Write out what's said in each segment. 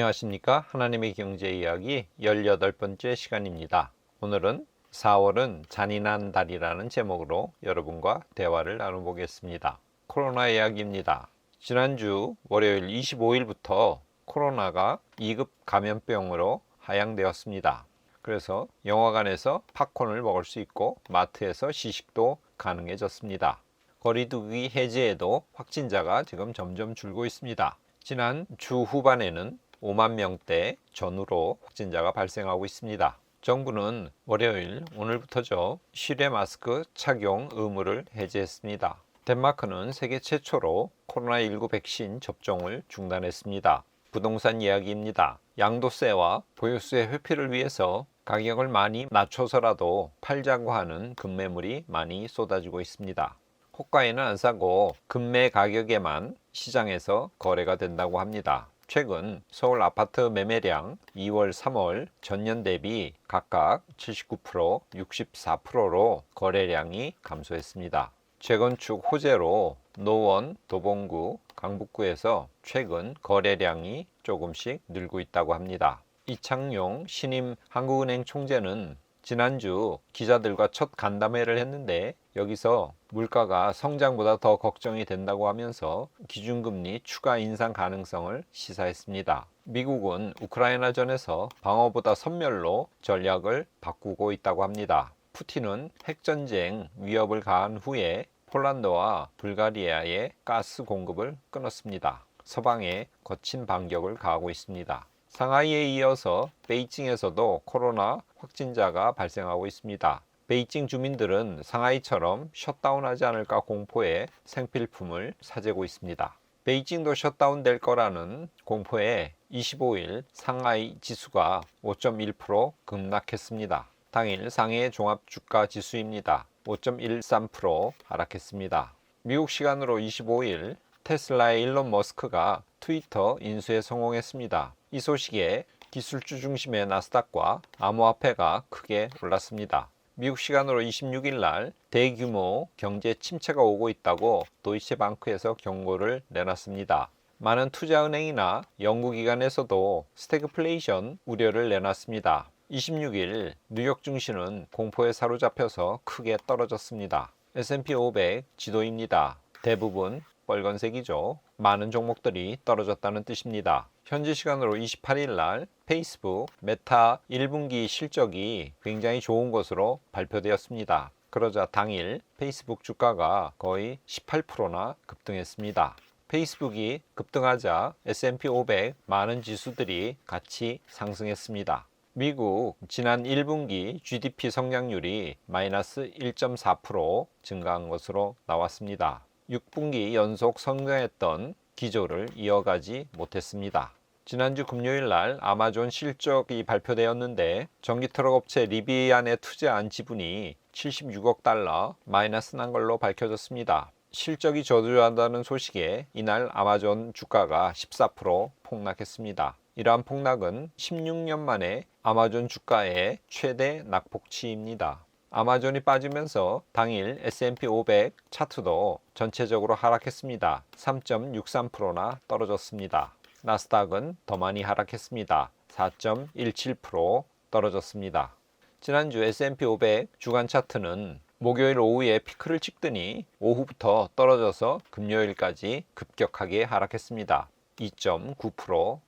안녕하십니까? 하나님의 경제 이야기 18번째 시간입니다. 오늘은 4월은 잔인한 달이라는 제목으로 여러분과 대화를 나눠보겠습니다. 코로나 이야기입니다. 지난주 월요일 25일부터 코로나가 2급 감염병으로 하향되었습니다. 그래서 영화관에서 팝콘을 먹을 수 있고 마트에서 시식도 가능해졌습니다. 거리두기 해제에도 확진자가 지금 점점 줄고 있습니다. 지난 주 후반에는 5만 명대 전후로 확진자가 발생하고 있습니다. 정부는 월요일 오늘부터죠. 실외 마스크 착용 의무를 해제했습니다. 덴마크는 세계 최초로 코로나19 백신 접종을 중단했습니다. 부동산 이야기입니다. 양도세와 보유세 회피를 위해서 가격을 많이 낮춰서라도 팔자고 하는 급매물이 많이 쏟아지고 있습니다. 호가에는 안 사고 급매 가격에만 시장에서 거래가 된다고 합니다. 최근 서울 아파트 매매량 2월, 3월 전년 대비 각각 79%, 64%로 거래량이 감소했습니다. 재건축 호재로 노원, 도봉구, 강북구에서 최근 거래량이 조금씩 늘고 있다고 합니다. 이창용 신임 한국은행 총재는 지난주 기자들과 첫 간담회를 했는데 여기서 물가가 성장보다 더 걱정이 된다고 하면서 기준금리 추가 인상 가능성을 시사했습니다. 미국은 우크라이나전에서 방어보다 선멸로 전략을 바꾸고 있다고 합니다. 푸틴은 핵전쟁 위협을 가한 후에 폴란드와 불가리아의 가스 공급을 끊었습니다. 서방에 거친 반격을 가하고 있습니다. 상하이에 이어서 베이징에서도 코로나 확진자가 발생하고 있습니다. 베이징 주민들은 상하이처럼 셧다운하지 않을까 공포에 생필품을 사재고 있습니다. 베이징도 셧다운될 거라는 공포에 25일 상하이 지수가 5.1% 급락했습니다. 당일 상해 종합주가 지수입니다. 5.13% 하락했습니다. 미국 시간으로 25일 테슬라의 일론 머스크가 트위터 인수에 성공했습니다. 이 소식에 기술주 중심의 나스닥과 암호화폐가 크게 올랐습니다. 미국 시간으로 26일 날 대규모 경제 침체가 오고 있다고 도이체방크에서 경고를 내놨습니다. 많은 투자은행이나 연구기관에서도 스태그플레이션 우려를 내놨습니다. 26일 뉴욕 증시는 공포에 사로잡혀서 크게 떨어졌습니다. S&P 500 지도입니다. 대부분 빨간색이죠. 많은 종목들이 떨어졌다는 뜻입니다. 현지 시간으로 28일 날 페이스북 메타 1분기 실적이 굉장히 좋은 것으로 발표되었습니다. 그러자 당일 페이스북 주가가 거의 18%나 급등했습니다. 페이스북이 급등하자 S&P 500 많은 지수들이 같이 상승했습니다. 미국 지난 1분기 GDP 성장률이 마이너스 1.4% 증가한 것으로 나왔습니다. 6분기 연속 성장했던 기조를 이어가지 못했습니다. 지난주 금요일 날 아마존 실적이 발표되었는데 전기 트럭 업체 리비안에 투자한 지분이 76억 달러 마이너스 난 걸로 밝혀졌습니다. 실적이 저조한다는 소식에 이날 아마존 주가가 14% 폭락했습니다. 이러한 폭락은 16년 만에 아마존 주가의 최대 낙폭치입니다. 아마존이 빠지면서 당일 S&P 500 차트도 전체적으로 하락했습니다. 3.63%나 떨어졌습니다. 나스닥은 더 많이 하락했습니다. 4.17% 떨어졌습니다. 지난주 S&P 500 주간 차트는 목요일 오후에 피크를 찍더니 오후부터 떨어져서 금요일까지 급격하게 하락했습니다. 2.9%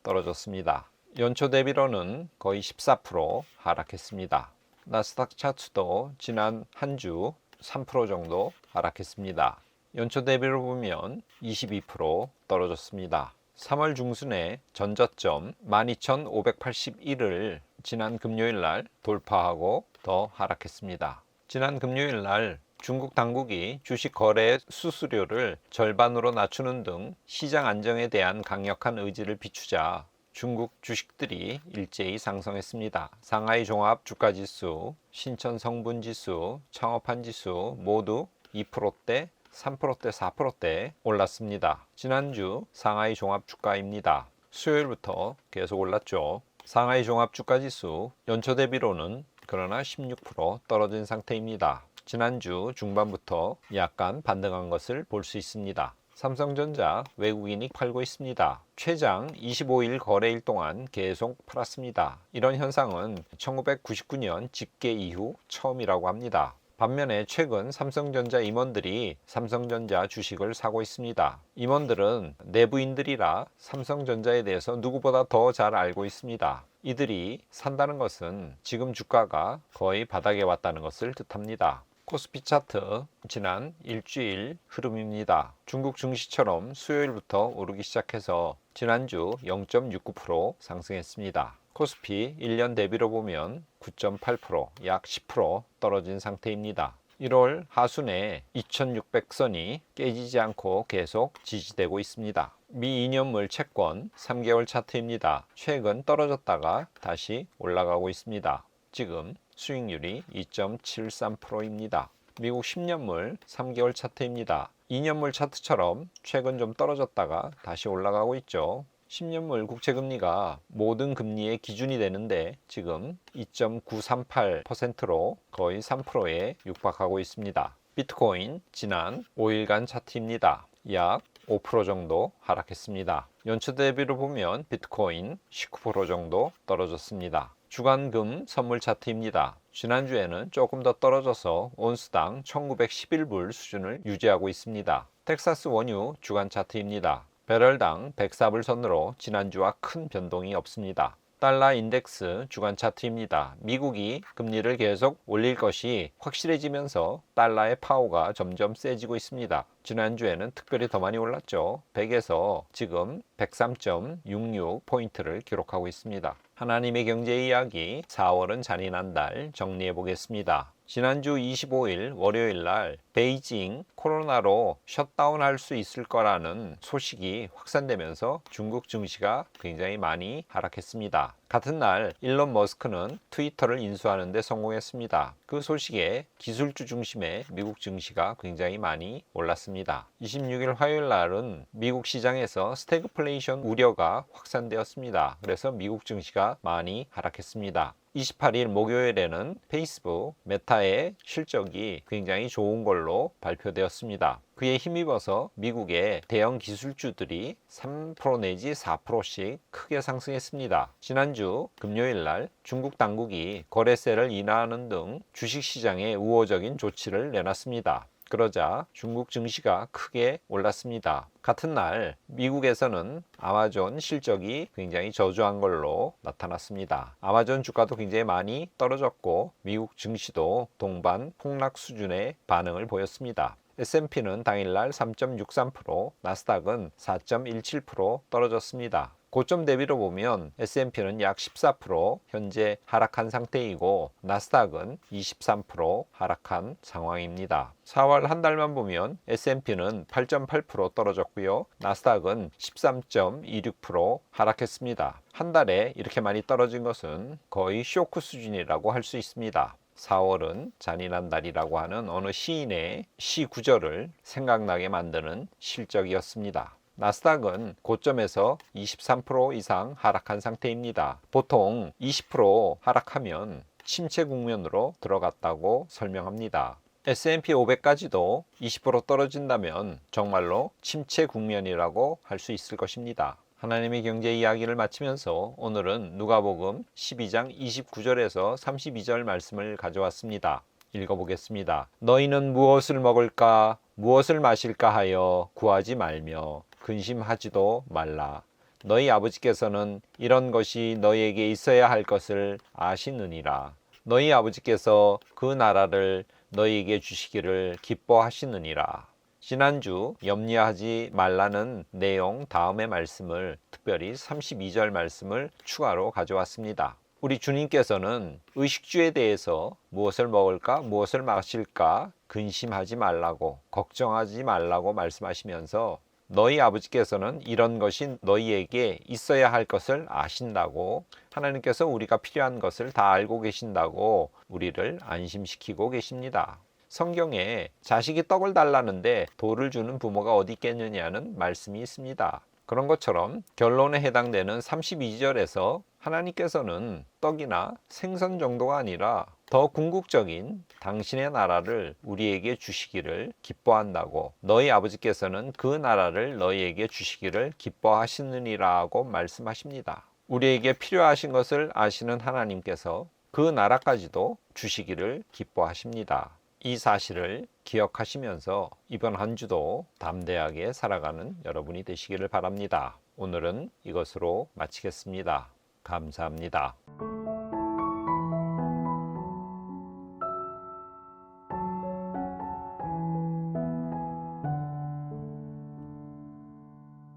떨어졌습니다. 연초 대비로는 거의 14% 하락했습니다. 나스닥 차트도 지난 한 주 3% 정도 하락했습니다. 연초 대비로 보면 22% 떨어졌습니다. 3월 중순에 전저점 12,581을 지난 금요일 날 돌파하고 더 하락했습니다. 지난 금요일 날 중국 당국이 주식 거래 수수료를 절반으로 낮추는 등 시장 안정에 대한 강력한 의지를 비추자 중국 주식들이 일제히 상승했습니다. 상하이 종합 주가지수, 신천 성분지수, 창업한 지수 모두 2%대, 3%대, 4%대 올랐습니다. 지난주 상하이 종합 주가입니다. 수요일부터 계속 올랐죠. 상하이 종합 주가지수 연초 대비로는 그러나 16% 떨어진 상태입니다. 지난주 중반부터 약간 반등한 것을 볼 수 있습니다. 삼성전자 외국인이 팔고 있습니다. 최장 25일 거래일 동안 계속 팔았습니다. 이런 현상은 1999년 집계 이후 처음이라고 합니다. 반면에 최근 삼성전자 임원들이 삼성전자 주식을 사고 있습니다. 임원들은 내부인들이라 삼성전자에 대해서 누구보다 더 잘 알고 있습니다. 이들이 산다는 것은 지금 주가가 거의 바닥에 왔다는 것을 뜻합니다. 코스피 차트 지난 일주일 흐름입니다. 중국 증시처럼 수요일부터 오르기 시작해서 지난주 0.69% 상승했습니다. 코스피 1년 대비로 보면 9.8%, 약 10% 떨어진 상태입니다. 1월 하순에 2600선이 깨지지 않고 계속 지지되고 있습니다. 미 2년물 채권 3개월 차트입니다. 최근 떨어졌다가 다시 올라가고 있습니다. 지금 수익률이 2.73%입니다. 미국 10년물 3개월 차트입니다. 2년물 차트처럼 최근 좀 떨어졌다가 다시 올라가고 있죠. 10년물 국채금리가 모든 금리의 기준이 되는데 지금 2.938%로 거의 3%에 육박하고 있습니다. 비트코인 지난 5일간 차트입니다. 약 5% 정도 하락했습니다. 연초 대비로 보면 비트코인 19% 정도 떨어졌습니다. 주간금 선물 차트입니다. 지난주에는 조금 더 떨어져서 온스당 1911불 수준을 유지하고 있습니다. 텍사스 원유 주간 차트입니다. 배럴당 104불 선으로 지난주와 큰 변동이 없습니다. 달러 인덱스 주간 차트입니다. 미국이 금리를 계속 올릴 것이 확실해지면서 달러의 파워가 점점 세지고 있습니다. 지난주에는 특별히 더 많이 올랐죠. 100에서 지금 103.66포인트를 기록하고 있습니다. 하나님의 경제 이야기 4월은 잔인한 달 정리해 보겠습니다. 지난주 25일 월요일 날 베이징 코로나로 셧다운할 수 있을 거라는 소식이 확산되면서 중국 증시가 굉장히 많이 하락했습니다. 같은 날 일론 머스크는 트위터를 인수하는 데 성공했습니다. 그 소식에 기술주 중심의 미국 증시가 굉장히 많이 올랐습니다. 26일 화요일 날은 미국 시장에서 스태그플레이션 우려가 확산되었습니다. 그래서 미국 증시가 많이 하락했습니다. 28일 목요일에는 페이스북 메타의 실적이 굉장히 좋은 걸로 발표되었습니다. 그에 힘입어서 미국의 대형 기술주들이 3% 내지 4%씩 크게 상승했습니다. 지난주 금요일 날 중국 당국이 거래세를 인하하는 등 주식시장에 우호적인 조치를 내놨습니다. 그러자 중국 증시가 크게 올랐습니다. 같은 날 미국에서는 아마존 실적이 굉장히 저조한 걸로 나타났습니다. 아마존 주가도 굉장히 많이 떨어졌고 미국 증시도 동반 폭락 수준의 반응을 보였습니다. S&P는 당일날 3.63%, 나스닥은 4.17% 떨어졌습니다. 고점 대비로 보면 S&P는 약 14% 현재 하락한 상태이고 나스닥은 23% 하락한 상황입니다. 4월 한 달만 보면 S&P는 8.8% 떨어졌고요. 나스닥은 13.26% 하락했습니다. 한 달에 이렇게 많이 떨어진 것은 거의 쇼크 수준이라고 할 수 있습니다. 4월은 잔인한 달이라고 하는 어느 시인의 시 구절을 생각나게 만드는 실적이었습니다. 나스닥은 고점에서 23% 이상 하락한 상태입니다. 보통 20% 하락하면 침체 국면으로 들어갔다고 설명합니다. S&P 500까지도 20% 떨어진다면 정말로 침체 국면이라고 할 수 있을 것입니다. 하나님의 경제 이야기를 마치면서 오늘은 누가복음 12장 29절에서 32절 말씀을 가져왔습니다. 읽어보겠습니다. 너희는 무엇을 먹을까 무엇을 마실까 하여 구하지 말며 근심하지도 말라. 너희 아버지께서는 이런 것이 너희에게 있어야 할 것을 아시느니라. 너희 아버지께서 그 나라를 너희에게 주시기를 기뻐하시느니라. 지난주 염려하지 말라는 내용 다음의 말씀을 특별히 32절 말씀을 추가로 가져왔습니다. 우리 주님께서는 의식주에 대해서 무엇을 먹을까 무엇을 마실까 근심하지 말라고 걱정하지 말라고 말씀하시면서 너희 아버지께서는 이런 것이 너희에게 있어야 할 것을 아신다고 하나님께서 우리가 필요한 것을 다 알고 계신다고 우리를 안심시키고 계십니다. 성경에 자식이 떡을 달라는데 돌을 주는 부모가 어디 있겠느냐는 말씀이 있습니다. 그런 것처럼 결론에 해당되는 32절에서 하나님께서는 떡이나 생선 정도가 아니라 더 궁극적인 당신의 나라를 우리에게 주시기를 기뻐한다고, 너희 아버지께서는 그 나라를 너희에게 주시기를 기뻐하시느니라고 말씀하십니다. 우리에게 필요하신 것을 아시는 하나님께서 그 나라까지도 주시기를 기뻐하십니다. 이 사실을 기억하시면서 이번 한 주도 담대하게 살아가는 여러분이 되시기를 바랍니다. 오늘은 이것으로 마치겠습니다. 감사합니다.